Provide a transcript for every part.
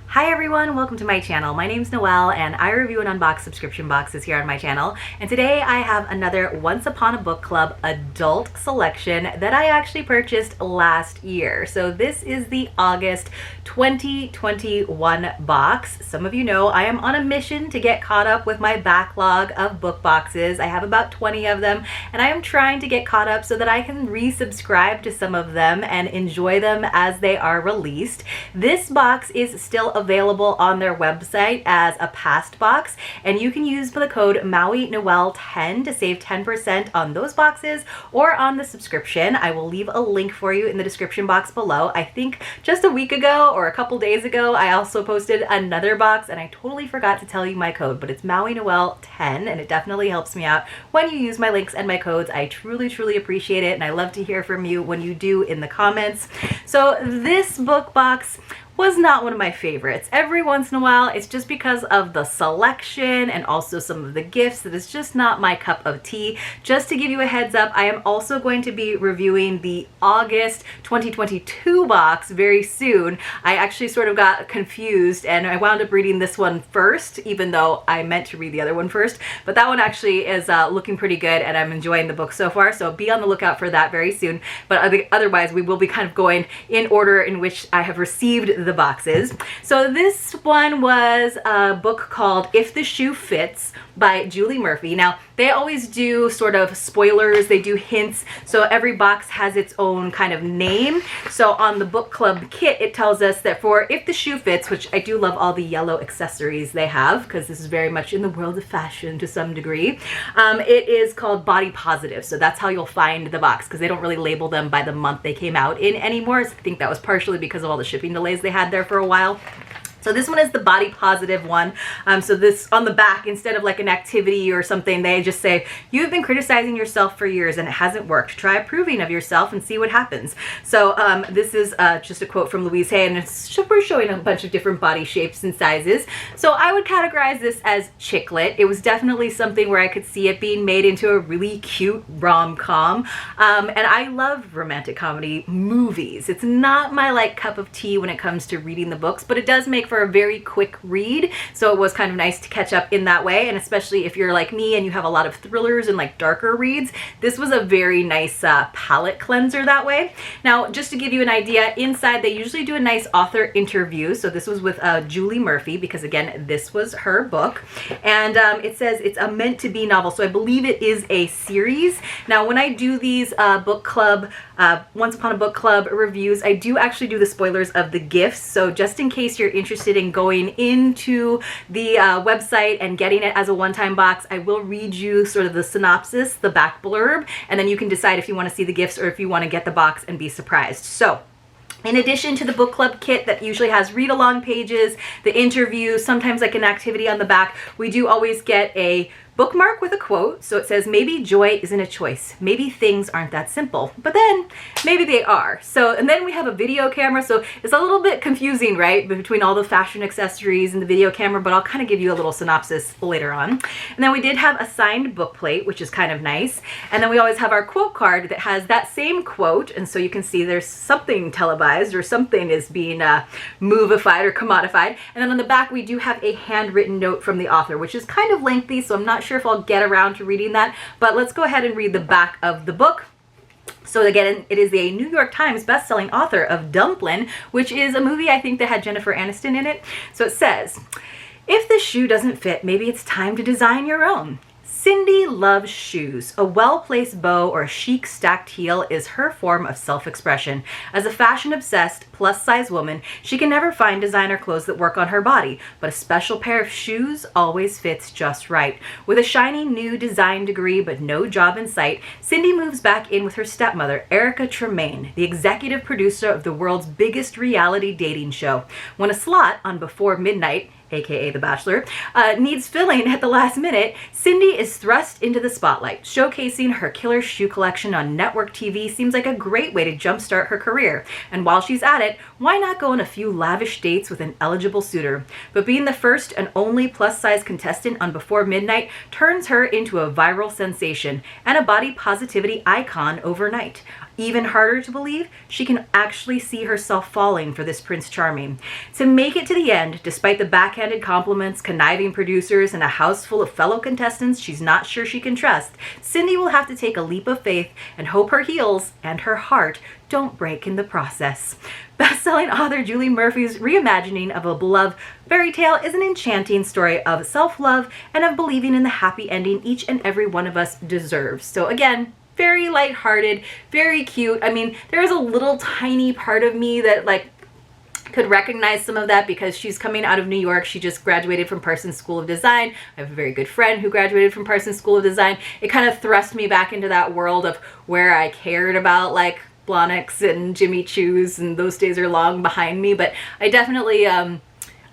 Hi everyone, welcome to my channel. My name's Noelle and I review and unbox subscription boxes here on my channel. And today I have another Once Upon a Book Club adult selection that I actually purchased last year. So this is the August 2021 box. Some of you know I am on a mission to get caught up with my backlog of book boxes. I have about 20 of them and I am trying to get caught up so that I can resubscribe to some of them and enjoy them as they are released. This box is still available on their website as a past box, and you can use the code mauinoel10 to save 10% on those boxes or on the subscription. I will leave a link for you in the description box below. I think just a week ago or a couple days ago I also posted another box and I totally forgot to tell you my code, but it's mauinoel10 and it definitely helps me out when you use my links and my codes. I truly appreciate it and I love to hear from you when you do in the comments. So this book box was not one of my favorites. Every once in a while, it's just because of the selection and also some of the gifts that is just not my cup of tea. Just to give you a heads up, I am also going to be reviewing the August 2022 box very soon. I actually sort of got confused and I wound up reading this one first, even though I meant to read the other one first. But that one actually is looking pretty good and I'm enjoying the book so far, so be on the lookout for that very soon. But otherwise, we will be kind of going in order in which I have received the boxes. So this one was a book called If the Shoe Fits by Julie Murphy. Now, they always do sort of spoilers, they do hints, so every box has its own kind of name. So on the book club kit, it tells us that for If the Shoe Fits, which I do love all the yellow accessories they have, because this is very much in the world of fashion to some degree, it is called Body Positive. So that's how you'll find the box, because they don't really label them by the month they came out in anymore. So I think that was partially because of all the shipping delays they had there for a while. So this one is the Body Positive one. So this on the back, instead of like an activity or something, they just say, you've been criticizing yourself for years and it hasn't worked. Try approving of yourself and see what happens. So this is just a quote from Louise Hay, and we're showing a bunch of different body shapes and sizes. So I would categorize this as chick lit. It was definitely something where I could see it being made into a really cute rom-com. And I love romantic comedy movies. It's not my like cup of tea when it comes to reading the books, but it does make for a very quick read, so it was kind of nice to catch up in that way. And especially if you're like me and you have a lot of thrillers and like darker reads, this was a very nice palette cleanser that way. Now, just to give you an idea, inside they usually do a nice author interview. So this was with Julie Murphy, because again, this was her book, and it says it's a meant to be novel, so I believe it is a series. Now, when I do these book club Once Upon a Book Club reviews, I do actually do the spoilers of the gifts, so just in case you're interested in going into the website and getting it as a one-time box, I will read you sort of the synopsis, the back blurb, and then you can decide if you want to see the gifts or if you want to get the box and be surprised. So in addition to the book club kit that usually has read-along pages, the interview, sometimes like an activity on the back, we do always get a bookmark with a quote. So it says, maybe joy isn't a choice. Maybe things aren't that simple, but then maybe they are. So, and then we have a video camera. So it's a little bit confusing, right? Between all the fashion accessories and the video camera, but I'll kind of give you a little synopsis later on. And then we did have a signed book plate, which is kind of nice. And then we always have our quote card that has that same quote. And so you can see there's something televised or something is being movified or commodified. And then on the back, we do have a handwritten note from the author, which is kind of lengthy. So I'm not sure if I'll get around to reading that, but let's go ahead and read the back of the book. So again, it is a New York Times bestselling author of Dumplin', which is a movie I think that had Jennifer Aniston in it. So it says, if the shoe doesn't fit, maybe it's time to design your own. Cindy loves shoes. A well-placed bow or a chic stacked heel is her form of self-expression. As a fashion-obsessed, plus-size woman, she can never find designer clothes that work on her body, but a special pair of shoes always fits just right. With a shiny new design degree but no job in sight, Cindy moves back in with her stepmother, Erica Tremaine, the executive producer of the world's biggest reality dating show. When a slot on Before Midnight, aka The Bachelor, needs filling at the last minute, Cindy is thrust into the spotlight. Showcasing her killer shoe collection on network TV seems like a great way to jumpstart her career. And while she's at it, why not go on a few lavish dates with an eligible suitor? But being the first and only plus-size contestant on Before Midnight turns her into a viral sensation and a body positivity icon overnight. Even harder to believe, she can actually see herself falling for this Prince Charming. To make it to the end, despite the backhanded compliments, conniving producers, and a house full of fellow contestants she's not sure she can trust, Cindy will have to take a leap of faith and hope her heels and her heart don't break in the process. Best-selling author Julie Murphy's reimagining of a beloved fairy tale is an enchanting story of self-love and of believing in the happy ending each and every one of us deserves. So again, very lighthearted, very cute. I mean, there is a little tiny part of me that like could recognize some of that because she's coming out of New York. She just graduated from Parsons School of Design. I have a very good friend who graduated from Parsons School of Design. It kind of thrust me back into that world of where I cared about like Blahniks and Jimmy Choos, and those days are long behind me, but I definitely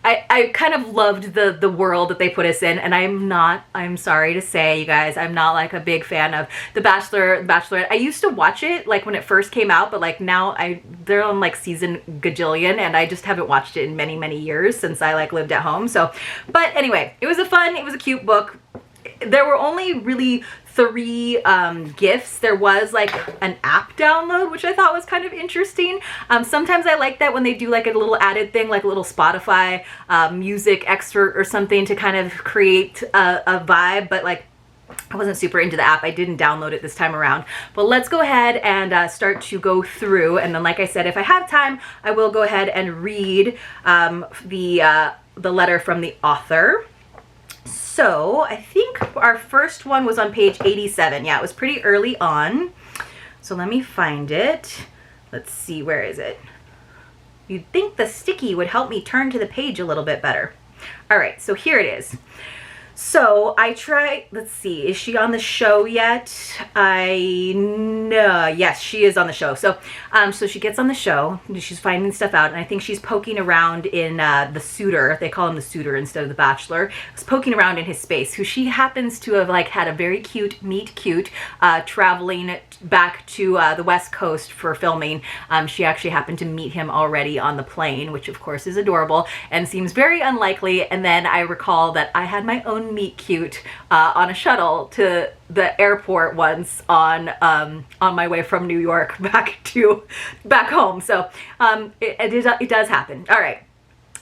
I kind of loved the world that they put us in, and I'm sorry to say, you guys, I'm not like a big fan of The Bachelor, Bachelorette. I used to watch it like when it first came out, but like now they're on like season gajillion, and I just haven't watched it in many, many years since I like lived at home. So, but anyway, it was a cute book. There were only really 3 gifts. There was like an app download, which I thought was kind of interesting. Sometimes I like that when they do like a little added thing, like a little Spotify music excerpt or something to kind of create a vibe, but like I wasn't super into the app. I didn't download it this time around. But let's go ahead and start to go through, and then like I said, if I have time, I will go ahead and read the letter from the author. So I think our first one was on page 87. Yeah, it was pretty early on. So let me find it. Let's see, where is it? You'd think the sticky would help me turn to the page a little bit better. All right, so here it is. So I tried, let's see, is she on the show yet? No, yes, she is on the show. So so she gets on the show, she's finding stuff out, and I think she's poking around in the suitor, they call him the suitor instead of the bachelor, was poking around in his space, who she happens to have like had a very cute meet cute traveling back to the West Coast for filming. She actually happened to meet him already on the plane, which of course is adorable and seems very unlikely. And then I recall that I had my own meet cute on a shuttle to the airport once on my way from New York back home. So it does happen. All right.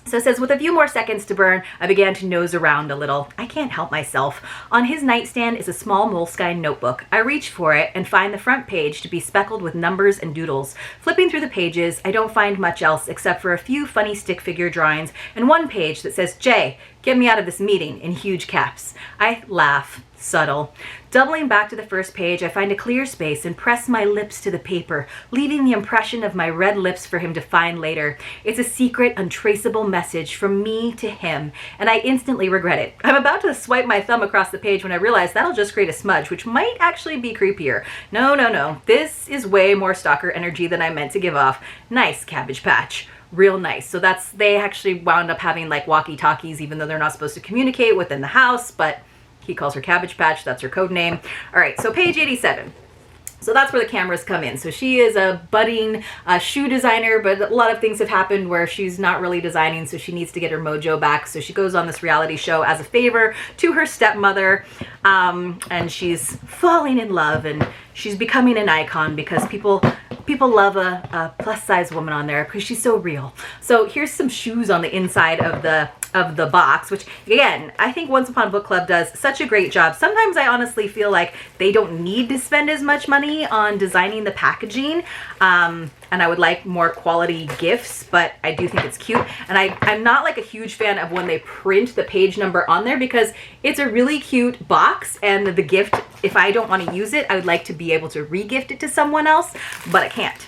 So it says, with a few more seconds to burn, I began to nose around a little. I can't help myself. On his nightstand is a small Moleskine notebook. I reach for it and find the front page to be speckled with numbers and doodles. Flipping through the pages, I don't find much else except for a few funny stick figure drawings and one page that says, "Jay, get me out of this meeting," in huge caps. I laugh. Subtle. Doubling back to the first page, I find a clear space and press my lips to the paper, leaving the impression of my red lips for him to find later. It's a secret, untraceable message from me to him, and I instantly regret it. I'm about to swipe my thumb across the page when I realize that'll just create a smudge, which might actually be creepier. No, no, no. This is way more stalker energy than I meant to give off. Nice, Cabbage Patch. Real nice. So they actually wound up having like walkie-talkies, even though they're not supposed to communicate within the house, but he calls her Cabbage Patch. That's her code name. All right, so page 87. So that's where the cameras come in. So she is a budding shoe designer, but a lot of things have happened where she's not really designing, so she needs to get her mojo back. So she goes on this reality show as a favor to her stepmother, and she's falling in love, and she's becoming an icon because people love a plus-size woman on there because she's so real. So here's some shoes on the inside of the box, which again, I think Once Upon a Book Club does such a great job. Sometimes I honestly feel like they don't need to spend as much money on designing the packaging, and I would like more quality gifts, but I do think it's cute. And I'm not like a huge fan of when they print the page number on there because it's a really cute box, and the gift, if I don't want to use it, I would like to be able to re-gift it to someone else, but I can't.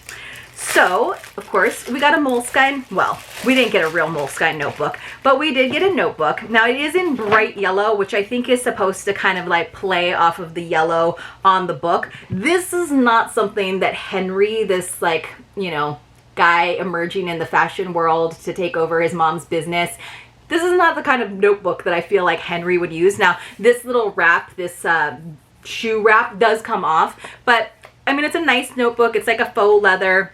So, of course, we got a Moleskine. Well, we didn't get a real Moleskine notebook, but we did get a notebook. Now, it is in bright yellow, which I think is supposed to kind of like play off of the yellow on the book. This is not something that Henry, this like, you know, guy emerging in the fashion world to take over his mom's business, this is not the kind of notebook that I feel like Henry would use. Now, this little wrap, this shoe wrap does come off, but I mean, it's a nice notebook. It's like a faux leather.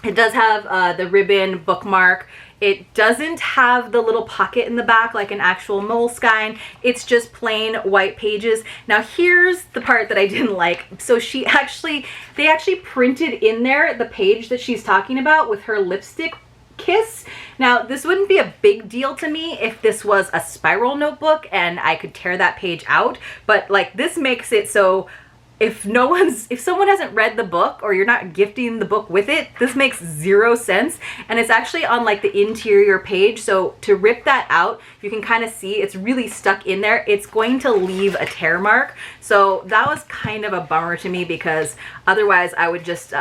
It does have the ribbon bookmark. It doesn't have the little pocket in the back like an actual Moleskine. It's just plain white pages. Now here's the part that I didn't like. So they actually printed in there the page that she's talking about with her lipstick kiss. Now this wouldn't be a big deal to me if this was a spiral notebook and I could tear that page out, but like this makes it so if someone hasn't read the book or you're not gifting the book with it, this makes zero sense. And it's actually on like the interior page, so to rip that out, you can kind of see it's really stuck in there. It's going to leave a tear mark. So that was kind of a bummer to me, because otherwise I would just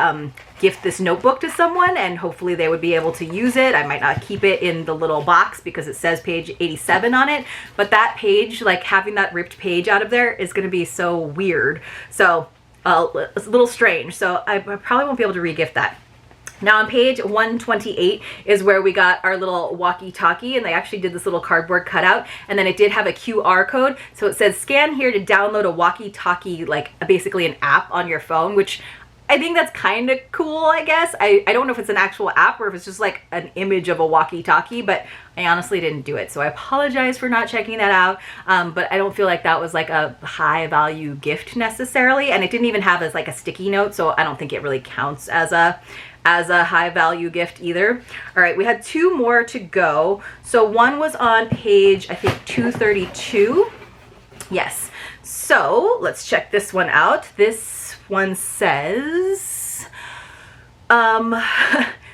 gift this notebook to someone and hopefully they would be able to use it. I might not keep it in the little box because it says page 87 on it, but that page, like having that ripped page out of there is going to be so weird. So it's a little strange. So I probably won't be able to re-gift that. Now on page 128 is where we got our little walkie-talkie, and they actually did this little cardboard cutout, and then it did have a QR code. So it says scan here to download a walkie-talkie, like basically an app on your phone, which I think that's kind of cool, I guess. I don't know if it's an actual app or if it's just like an image of a walkie-talkie, but I honestly didn't do it. So I apologize for not checking that out. But I don't feel like that was like a high value gift necessarily. And it didn't even have as like a sticky note, so I don't think it really counts as a high value gift either. All right, we had two more to go. So one was on page, I think 232. Yes. So let's check this one out. This one says,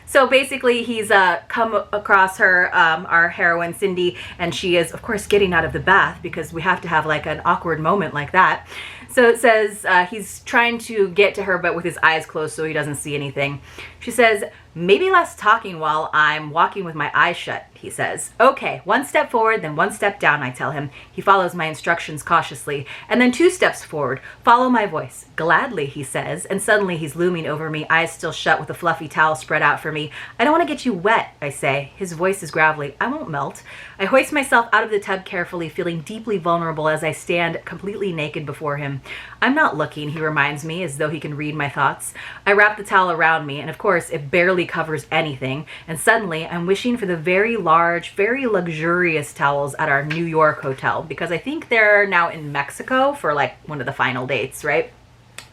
so basically he's come across her, our heroine Cindy, and she is of course getting out of the bath because we have to have like an awkward moment like that. So it says he's trying to get to her but with his eyes closed so he doesn't see anything. She says, maybe less talking while I'm walking with my eyes shut, he says. Okay, one step forward, then one step down, I tell him. He follows my instructions cautiously. And then 2 steps forward. Follow my voice. Gladly, he says. And suddenly he's looming over me, eyes still shut with a fluffy towel spread out for me. I don't want to get you wet, I say. His voice is gravelly. I won't melt. I hoist myself out of the tub carefully, feeling deeply vulnerable as I stand completely naked before him. I'm not looking, he reminds me, as though he can read my thoughts. I wrap the towel around me, and of course it barely covers anything, and suddenly I'm wishing for the very large, very luxurious towels at our New York hotel, because I think they're now in Mexico for like one of the final dates, right?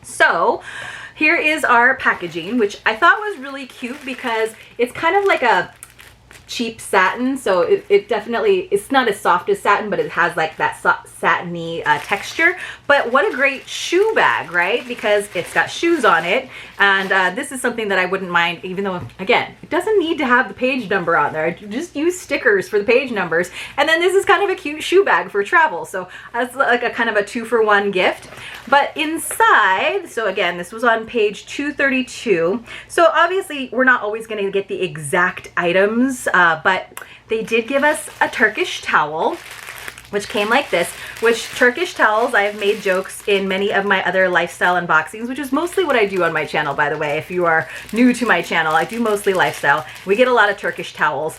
So here is our packaging, which I thought was really cute because it's kind of like a cheap satin, so it definitely, it's not as soft as satin, but it has like that satiny texture. But what a great shoe bag, right? Because it's got shoes on it, and this is something that I wouldn't mind, even though again it doesn't need to have the page number on there. Just use stickers for the page numbers. And then this is kind of a cute shoe bag for travel, so that's like a kind of a 2-for-1 gift. But inside, so again, this was on page 232, so obviously we're not always going to get the exact items, but they did give us a Turkish towel, which came like this, which Turkish towels, I have made jokes in many of my other lifestyle unboxings, which is mostly what I do on my channel, by the way. If you are new to my channel, I do mostly lifestyle. We get a lot of Turkish towels.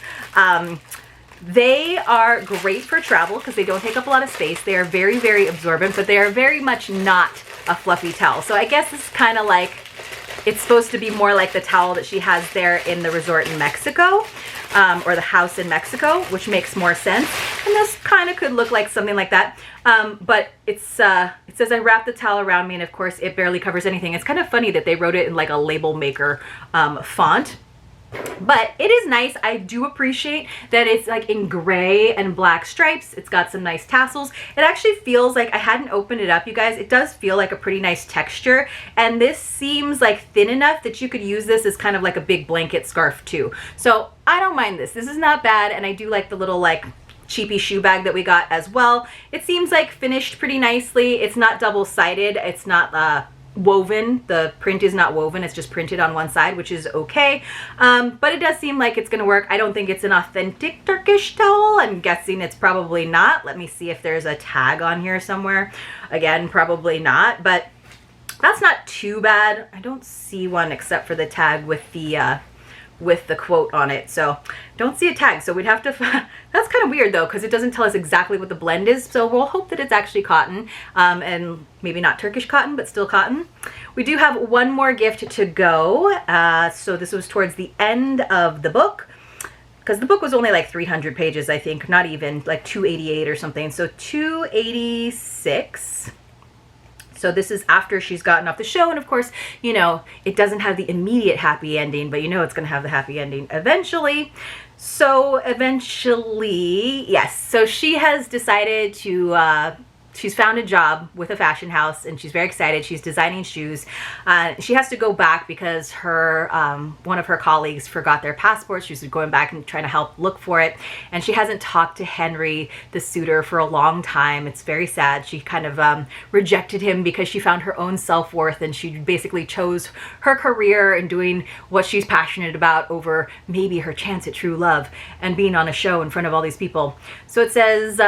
They are great for travel because they don't take up a lot of space. They are very, very absorbent, but they are very much not a fluffy towel. So I guess it's kind of like, it's supposed to be more like the towel that she has there in the resort in Mexico, or the house in Mexico, which makes more sense. And this kind of could look like something like that. But it says I wrap the towel around me, and of course it barely covers anything. It's kind of funny that they wrote it in like a label maker font. But it is nice. I do appreciate that it's like in gray and black stripes. It's got some nice tassels. It actually feels like, I hadn't opened it up, you guys, it does feel like a pretty nice texture. And this seems like thin enough that you could use this as kind of like a big blanket scarf too. So I don't mind this. This is not bad. And I do like the little like cheapy shoe bag that we got as well. It seems like finished pretty nicely. It's not double-sided. It's not woven. The print is not woven, it's just printed on one side, which is okay. But it does seem like it's gonna work. I don't think it's an authentic Turkish towel. I'm guessing it's probably not. Let me see if there's a tag on here somewhere. Again, probably not, but that's not too bad. I don't see one except for the tag with the quote on it, so don't see a tag, so we'd have to that's kind of weird though, because it doesn't tell us exactly what the blend is, so we'll hope that it's actually cotton, and maybe not Turkish cotton, but still cotton. We do have one more gift to go, so this was towards the end of the book. because the book was only like 300 pages, I think, not even, like 288 or something. So 286. So this is after she's gotten off the show, and of course, you know, it doesn't have the immediate happy ending, but you know it's going to have the happy ending eventually. So eventually, yes, so she has decided to, she's found a job with a fashion house, and she's very excited. She's designing shoes. She has to go back because her one of her colleagues forgot their passports. She's going back and trying to help look for it. And she hasn't talked to Henry, the suitor, for a long time. It's very sad. She kind of rejected him because she found her own self-worth, and she basically chose her career and doing what she's passionate about over maybe her chance at true love and being on a show in front of all these people. So it says,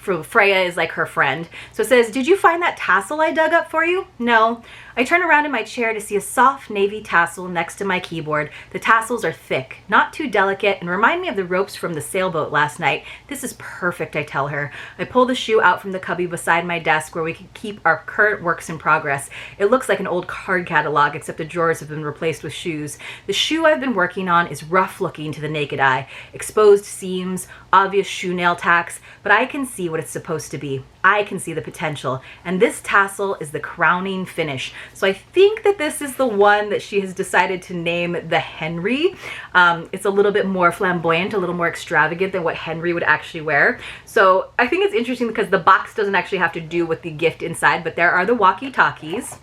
Freya is like her friend. So it says, did you find that tassel I dug up for you? No. I turn around in my chair to see a soft navy tassel next to my keyboard. The tassels are thick, not too delicate, and remind me of the ropes from the sailboat last night. This is perfect, I tell her. I pull the shoe out from the cubby beside my desk where we can keep our current works in progress. It looks like an old card catalog, except the drawers have been replaced with shoes. The shoe I've been working on is rough looking to the naked eye. Exposed seams, obvious shoe nail tacks, but I can see what it's supposed to be. I can see the potential, and this tassel is the crowning finish. So I think that this is the one that she has decided to name the Henry. It's a little bit more flamboyant, a little more extravagant than what Henry would actually wear. So I think it's interesting because the box doesn't actually have to do with the gift inside, but there are the walkie-talkies.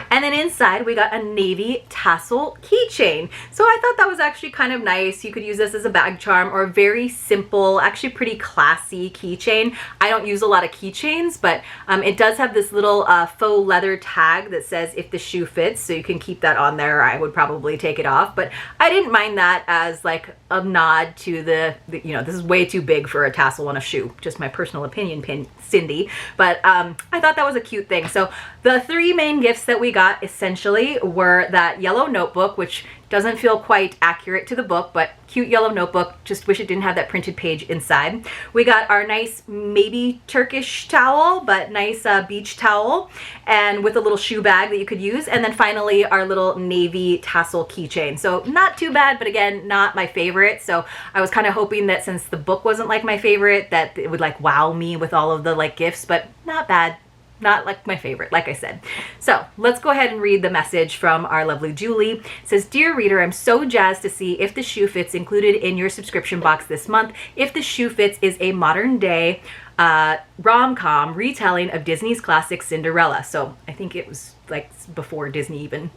And then inside we got a navy tassel keychain. So I thought that was actually kind of nice. You could use this as a bag charm or a very simple, actually pretty classy keychain. I don't use a lot of keychains, but it does have this little faux leather tag that says if the shoe fits, so you can keep that on there. I would probably take it off, but I didn't mind that as like a nod to the you know, this is way too big for a tassel on a shoe. Just my personal opinion, Cindy. But I thought that was a cute thing. So the three main gifts that we got essentially were that yellow notebook, which doesn't feel quite accurate to the book, but cute yellow notebook. Just wish it didn't have that printed page inside. We got our nice, maybe Turkish towel, but nice beach towel, and with a little shoe bag that you could use. And then finally, our little navy tassel keychain. So not too bad, but again, not my favorite. So I was kind of hoping that since the book wasn't like my favorite, that it would like wow me with all of the like gifts, but not bad. Not like my favorite, like I said. So let's go ahead and read the message from our lovely Julie. It says, "Dear reader, I'm so jazzed to see If the Shoe Fits included in your subscription box this month. If the Shoe Fits is a modern day rom-com retelling of Disney's classic Cinderella." So I think it was like before Disney even.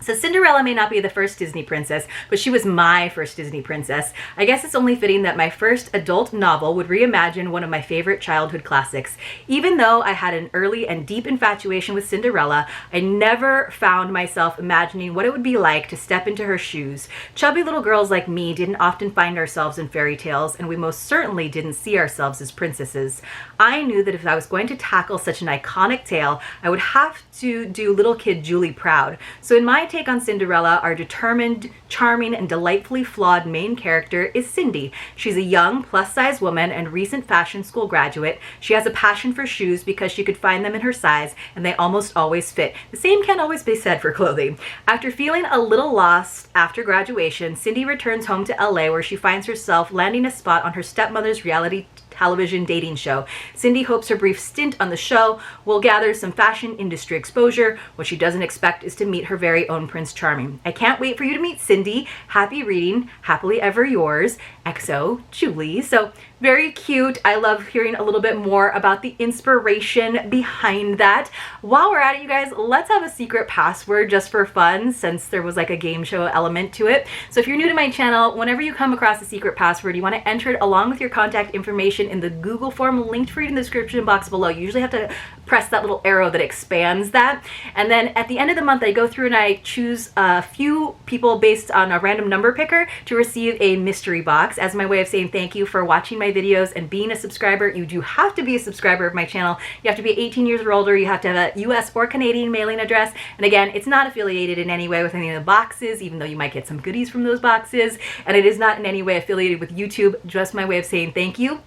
So Cinderella may not be the first Disney princess, but she was my first Disney princess. I guess it's only fitting that my first adult novel would reimagine one of my favorite childhood classics. Even though I had an early and deep infatuation with Cinderella, I never found myself imagining what it would be like to step into her shoes. Chubby little girls like me didn't often find ourselves in fairy tales, and we most certainly didn't see ourselves as princesses. I knew that if I was going to tackle such an iconic tale, I would have to do little kid Julie proud. So in my take on Cinderella, our determined, charming, and delightfully flawed main character is Cindy. She's a young, plus-size woman and recent fashion school graduate. She has a passion for shoes because she could find them in her size, and they almost always fit. The same can't always be said for clothing. After feeling a little lost after graduation, Cindy returns home to LA, where she finds herself landing a spot on her stepmother's reality television dating show. Cindy hopes her brief stint on the show will gather some fashion industry exposure. What she doesn't expect is to meet her very own Prince Charming. I can't wait for you to meet Cindy. Happy reading. Happily ever yours, XO Julie. So very cute. I love hearing a little bit more about the inspiration behind that. While we're at it, you guys, let's have a secret password just for fun, since there was like a game show element to it. So if you're new to my channel, whenever you come across a secret password, you want to enter it along with your contact information in the Google form linked for you in the description box below. You usually have to press that little arrow that expands that. And then at the end of the month, I go through and I choose a few people based on a random number picker to receive a mystery box as my way of saying thank you for watching my videos and being a subscriber. You do have to be a subscriber of my channel. You have to be 18 years or older. You have to have a US or Canadian mailing address. And again, it's not affiliated in any way with any of the boxes, even though you might get some goodies from those boxes. And it is not in any way affiliated with YouTube, just my way of saying thank you.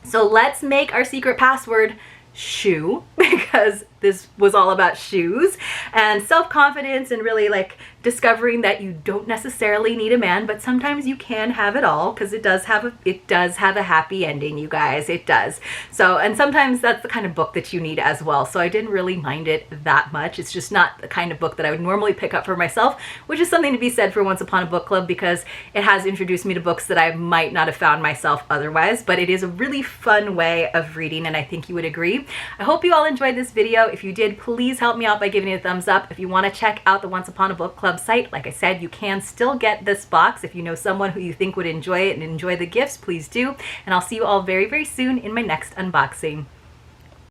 So let's make our secret password shoe, because this was all about shoes and self-confidence and really like discovering that you don't necessarily need a man, but sometimes you can have it all, because it does have a happy ending, you guys. It does. So, and sometimes that's the kind of book that you need as well. So I didn't really mind it that much. It's just not the kind of book that I would normally pick up for myself, which is something to be said for Once Upon a Book Club, because it has introduced me to books that I might not have found myself otherwise. But it is a really fun way of reading, and I think you would agree. I hope you all enjoyed this video. If you did, please help me out by giving it a thumbs up. If you want to check out the Once Upon a Book Club site, like I said, you can still get this box. If you know someone who you think would enjoy it and enjoy the gifts, please do. And I'll see you all very, very soon in my next unboxing.